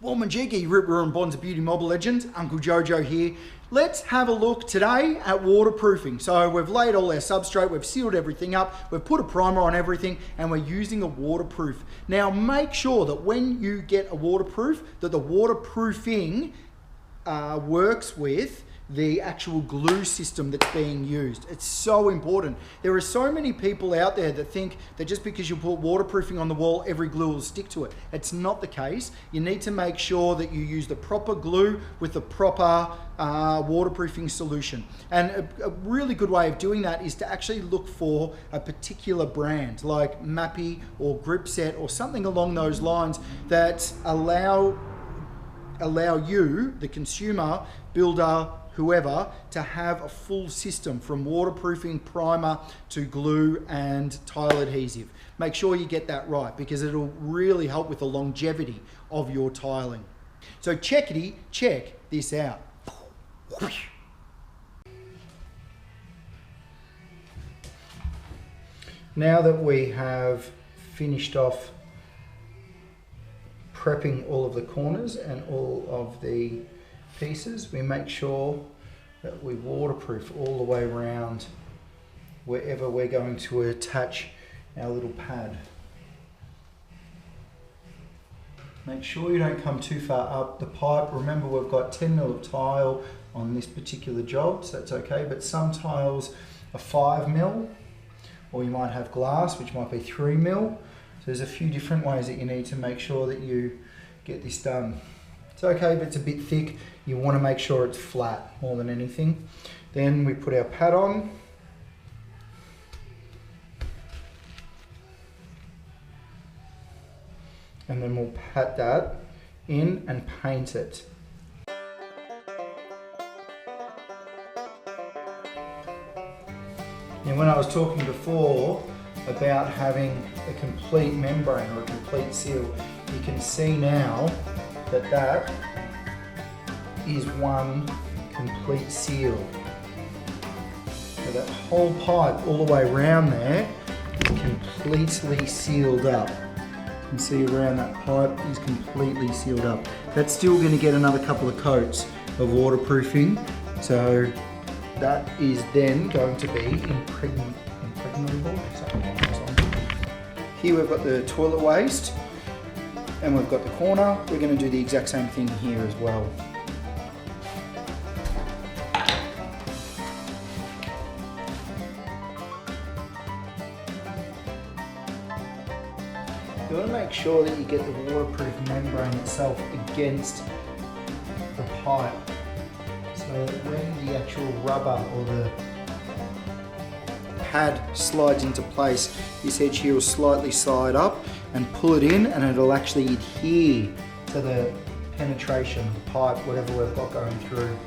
Wominjeka, Ripper and Bonds of Beauty Mobile Legends, Uncle Jojo here. Let's have a look today at waterproofing. So we've laid all our substrate, we've sealed everything up, we've put a primer on everything, and we're using a waterproof. Now make sure that when you get a waterproof, that the waterproofing works with the actual glue system that's being used. It's so important. There are so many people out there that think that just because you put waterproofing on the wall, every glue will stick to it. It's not the case. You need to make sure that you use the proper glue with the proper waterproofing solution. And a really good way of doing that is to actually look for a particular brand like Mappy or Gripset or something along those lines that allow you, the consumer, builder, whoever, to have a full system from waterproofing, primer to glue and tile adhesive. Make sure you get that right because it'll really help with the longevity of your tiling. So check this out. Now that we have finished off prepping all of the corners and all of the pieces, we make sure that we waterproof all the way around wherever we're going to attach our little pad. Make sure you don't come too far up the pipe. Remember, we've got 10 mil of tile on this particular job, so that's okay, but some tiles are 5 mil, or you might have glass, which might be 3 mil. So there's a few different ways that you need to make sure that you get this done. It's okay if it's a bit thick, you want to make sure it's flat more than anything. Then we put our pad on. And then we'll pat that in and paint it. And when I was talking before about having a complete membrane or a complete seal, you can see now that that is one complete seal. So that whole pipe all the way around there is completely sealed up. You can see around that pipe is completely sealed up. That's still going to get another couple of coats of waterproofing, so that is then going to be impregnable. Here we've got the toilet waste and we've got the corner. We're going to do the exact same thing here as well. You want to make sure that you get the waterproof membrane itself against the pipe, so that when the actual rubber or the pad slides into place, this edge here will slightly slide up and pull it in, and it'll actually adhere to the penetration of the pipe, whatever we've got going through.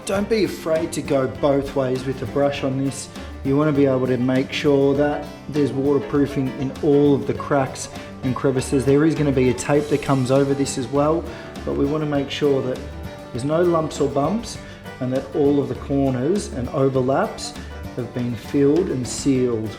Don't be afraid to go both ways with the brush on this. You want to be able to make sure that there's waterproofing in all of the cracks and crevices. There is going to be a tape that comes over this as well, but we want to make sure that there's no lumps or bumps and that all of the corners and overlaps have been filled and sealed.